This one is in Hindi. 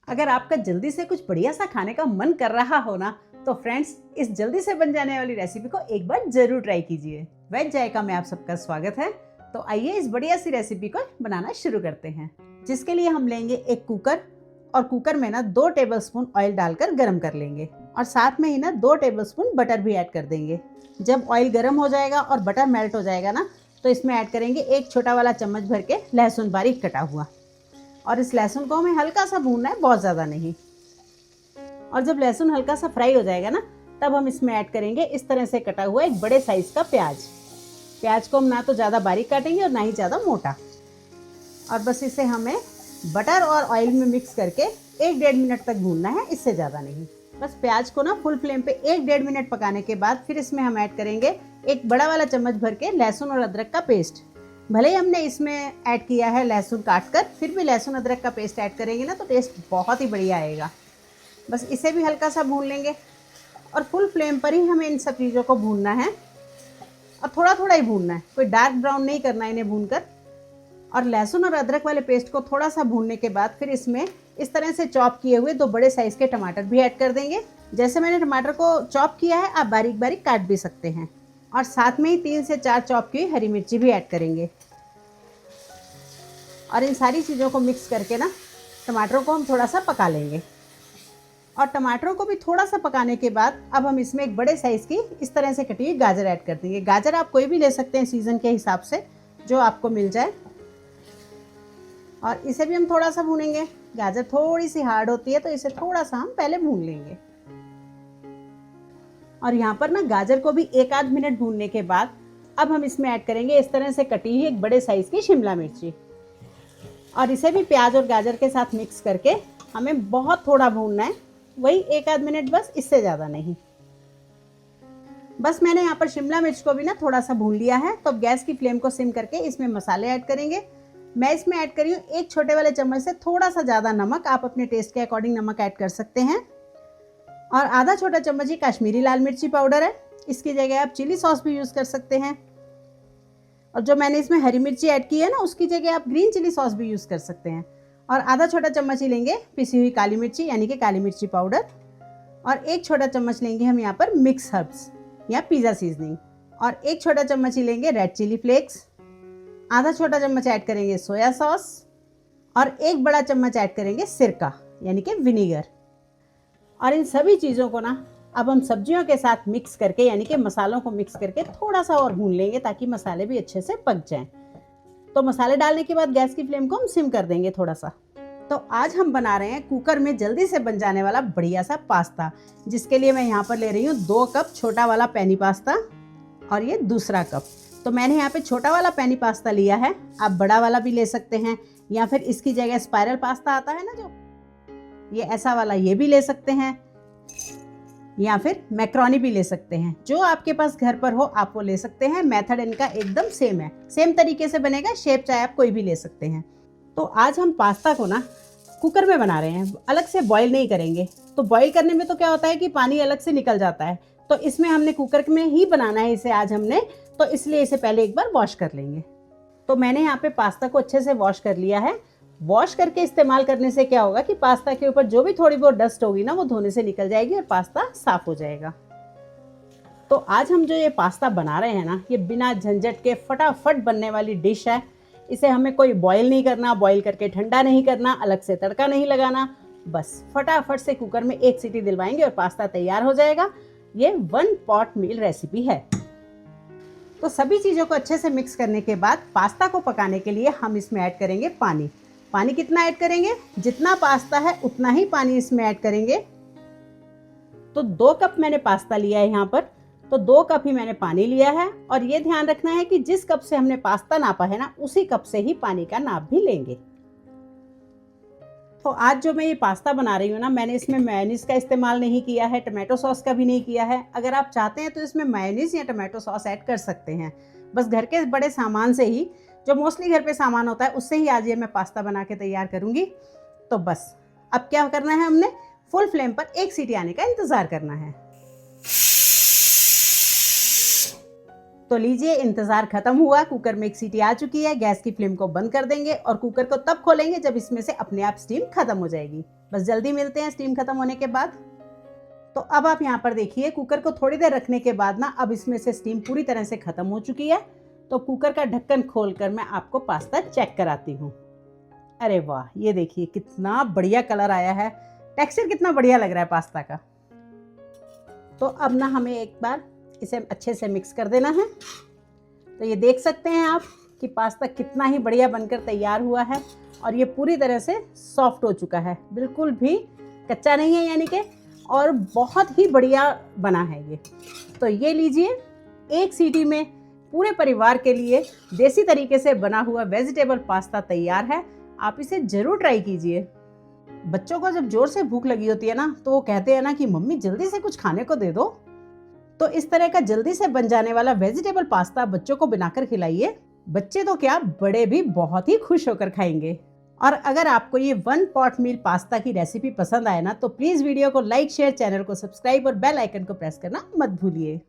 अगर आपका जल्दी से कुछ बढ़िया सा खाने का मन कर रहा हो ना, तो फ्रेंड्स इस जल्दी से बन जाने वाली रेसिपी को एक बार जरूर ट्राई कीजिए। वेज जायका में आप सबका स्वागत है। तो आइए इस बढ़िया सी रेसिपी को बनाना शुरू करते हैं। जिसके लिए हम लेंगे एक कुकर और कुकर में ना 2 टेबलस्पून ऑयल डालकर गरम कर लेंगे और साथ में ही ना 2 टेबलस्पून बटर भी ऐड कर देंगे। जब ऑयल गरम हो जाएगा और बटर मेल्ट हो जाएगा ना, तो इसमें ऐड करेंगे एक छोटा वाला चम्मच भर के लहसुन बारीक कटा हुआ। और इस लहसुन को हमें हल्का सा भूनना है, बहुत ज़्यादा नहीं। और जब लहसुन हल्का सा फ्राई हो जाएगा ना, तब हम इसमें ऐड करेंगे इस तरह से कटा हुआ एक बड़े साइज़ का प्याज। प्याज को हम ना तो ज़्यादा बारीक काटेंगे और ना ही ज़्यादा मोटा। और बस इसे हमें बटर और ऑयल में मिक्स करके 1-1.5 मिनट तक भूनना है, इससे ज़्यादा नहीं। बस प्याज को ना फुल फ्लेम पे 1-1.5 मिनट पकाने के बाद फिर इसमें हम ऐड करेंगे एक बड़ा वाला चम्मच भर के लहसुन और अदरक का पेस्ट। भले ही हमने इसमें ऐड किया है लहसुन काट कर, फिर भी लहसुन अदरक का पेस्ट ऐड करेंगे ना तो टेस्ट बहुत ही बढ़िया आएगा। बस इसे भी हल्का सा भून लेंगे और फुल फ्लेम पर ही हमें इन सब चीज़ों को भूनना है और थोड़ा थोड़ा ही भूनना है, कोई डार्क ब्राउन नहीं करना है इन्हें भूनकर। और लहसुन और अदरक वाले पेस्ट को थोड़ा सा भूनने के बाद फिर इसमें इस तरह से चॉप किए हुए 2 बड़े साइज़ के टमाटर भी ऐड कर देंगे। जैसे मैंने टमाटर को चॉप किया है, आप बारीक बारीक काट भी सकते हैं। और साथ में ही 3 से 4 चॉप की हरी मिर्ची भी ऐड करेंगे। और इन सारी चीज़ों को मिक्स करके ना टमाटरों को हम थोड़ा सा पका लेंगे। और टमाटरों को भी थोड़ा सा पकाने के बाद अब हम इसमें एक बड़े साइज़ की इस तरह से कटी हुई गाजर ऐड कर देंगे। गाजर आप कोई भी ले सकते हैं सीज़न के हिसाब से, जो आपको मिल जाए। और इसे भी हम थोड़ा सा भूनेंगे। गाजर थोड़ी सी हार्ड होती है तो इसे थोड़ा सा हम पहले भून लेंगे। और यहाँ पर ना गाजर को भी 1-8 मिनट भूनने के बाद अब हम इसमें ऐड करेंगे इस तरह से कटी हुई एक बड़े साइज़ की शिमला मिर्ची। और इसे भी प्याज और गाजर के साथ मिक्स करके हमें बहुत थोड़ा भूनना है, वही 1-8 मिनट बस, इससे ज़्यादा नहीं। बस मैंने यहाँ पर शिमला मिर्च को भी ना थोड़ा सा भून लिया है। तो अब गैस की फ्लेम को सिम करके इसमें मसाले ऐड करेंगे। मैं इसमें ऐड करी हूँ 1 छोटे वाले चम्मच से थोड़ा सा ज़्यादा नमक, आप अपने टेस्ट के अकॉर्डिंग नमक ऐड कर सकते हैं। और आधा छोटा चम्मच ही कश्मीरी लाल मिर्ची पाउडर है, इसकी जगह आप चिली सॉस भी यूज़ कर सकते हैं। और जो मैंने इसमें हरी मिर्ची ऐड की है ना, उसकी जगह आप ग्रीन चिली सॉस भी यूज़ कर सकते हैं। और आधा छोटा चम्मच ही लेंगे पिसी हुई काली मिर्ची यानी कि काली मिर्ची पाउडर। और 1 छोटा चम्मच लेंगे हम यहाँ पर मिक्स हर्ब्स या पिज़्ज़ा सीजनिंग। और 1 छोटा चम्मच ही लेंगे रेड चिली फ्लेक्स। आधा छोटा चम्मच ऐड करेंगे सोया सॉस। और 1 बड़ा चम्मच ऐड करेंगे सिरका यानी कि विनीगर। और इन सभी चीज़ों को ना अब हम सब्जियों के साथ मिक्स करके यानी कि मसालों को मिक्स करके थोड़ा सा और भून लेंगे ताकि मसाले भी अच्छे से पक जाएं। तो मसाले डालने के बाद गैस की फ्लेम को हम सिम कर देंगे थोड़ा सा। तो आज हम बना रहे हैं कुकर में जल्दी से बन जाने वाला बढ़िया सा पास्ता, जिसके लिए मैं यहाँ पर ले रही हूँ 2 कप छोटा वाला पेनी पास्ता और ये दूसरा कप। तो मैंने यहाँ पे छोटा वाला पेनी पास्ता लिया है, आप बड़ा वाला भी ले सकते हैं या फिर इसकी जगह स्पाइरल पास्ता आता है ना, जो ये ऐसा वाला, ये भी ले सकते हैं। या फिर मैक्रोनी भी ले सकते हैं, जो आपके पास घर पर हो आप वो ले सकते हैं। मेथड इनका एकदम सेम है, सेम तरीके से बनेगा, शेप चाहे आप कोई भी ले सकते हैं। तो आज हम पास्ता को ना कुकर में बना रहे हैं, अलग से बॉईल नहीं करेंगे। तो बॉईल करने में तो क्या होता है कि पानी अलग से निकल जाता है, तो इसमें हमने कुकर में ही बनाना है इसे आज हमने, तो इसलिए इसे पहले एक बार वॉश कर लेंगे। तो मैंने यहाँ पे पास्ता को अच्छे से वॉश कर लिया है। वॉश करके इस्तेमाल करने से क्या होगा कि पास्ता के ऊपर जो भी थोड़ी बहुत डस्ट होगी ना, वो धोने से निकल जाएगी और पास्ता साफ हो जाएगा। तो आज हम जो ये पास्ता बना रहे हैं ना, ये बिना झंझट के फटाफट बनने वाली डिश है। इसे हमें कोई बॉईल नहीं करना, बॉईल करके ठंडा नहीं करना, अलग से तड़का नहीं लगाना, बस फटाफट से कुकर में 1 सीटी दिलवाएंगे और पास्ता तैयार हो जाएगा। ये 1 पॉट मील रेसिपी है। तो सभी चीज़ों को अच्छे से मिक्स करने के बाद पास्ता को पकाने के लिए हम इसमें ऐड करेंगे पानी। पानी कितना ऐड करेंगे, जितना पास्ता है उतना ही पानी इसमें ऐड करेंगे। तो 2 कप मैंने पास्ता लिया है यहाँ पर, तो 2 कप ही मैंने पानी लिया है। और ये ध्यान रखना है कि जिस कप से हमने पास्ता नापा है ना, उसी कप से ही पानी का नाप भी लेंगे। तो आज जो मैं ये पास्ता बना रही हूँ ना, मैंने इसमें मेयोनीज का इस्तेमाल नहीं किया है, टमाटो सॉस का भी नहीं किया है। अगर आप चाहते हैं तो इसमें मेयोनीज या टमाटो सॉस ऐड कर सकते हैं। बस घर के बड़े सामान से ही, जो मोस्टली घर पे सामान होता है, उससे ही आज ये मैं पास्ता बना के तैयार करूँगी। तो बस अब क्या करना है, हमने फुल फ्लेम पर 1 सीटी आने का इंतज़ार करना है। तो लीजिए, इंतज़ार खत्म हुआ, कुकर में एक सीटी आ चुकी है। गैस की फ्लेम को बंद कर देंगे और कुकर को तब खोलेंगे जब इसमें से अपने आप स्टीम खत्म हो जाएगी। बस जल्दी मिलते हैं स्टीम खत्म होने के बाद। तो अब आप यहाँ पर देखिए, कुकर को थोड़ी देर रखने के बाद ना अब इसमें से स्टीम पूरी तरह से खत्म हो चुकी है। तो कुकर का ढक्कन खोलकर मैं आपको पास्ता चेक कराती हूँ। अरे वाह, ये देखिए कितना बढ़िया कलर आया है, टेक्सचर कितना बढ़िया लग रहा है पास्ता का। तो अब ना हमें एक बार इसे अच्छे से मिक्स कर देना है। तो ये देख सकते हैं आप कि पास्ता कितना ही बढ़िया बनकर तैयार हुआ है और ये पूरी तरह से सॉफ्ट हो चुका है, बिल्कुल भी कच्चा नहीं है यानी कि, और बहुत ही बढ़िया बना है ये। तो ये लीजिए, एक सीटी में पूरे परिवार के लिए देसी तरीके से बना हुआ वेजिटेबल पास्ता तैयार है। आप इसे ज़रूर ट्राई कीजिए। बच्चों को जब जोर से भूख लगी होती है ना, तो वो कहते हैं ना कि मम्मी जल्दी से कुछ खाने को दे दो। तो इस तरह का जल्दी से बन जाने वाला वेजिटेबल पास्ता बच्चों को बनाकर खिलाइए। बच्चे तो क्या, बड़े भी बहुत ही खुश होकर खाएंगे। और अगर आपको ये 1 पॉट मील पास्ता की रेसिपी पसंद आए ना, तो प्लीज़ वीडियो को लाइक, शेयर, चैनल को सब्सक्राइब और बेल आइकन को प्रेस करना मत भूलिए।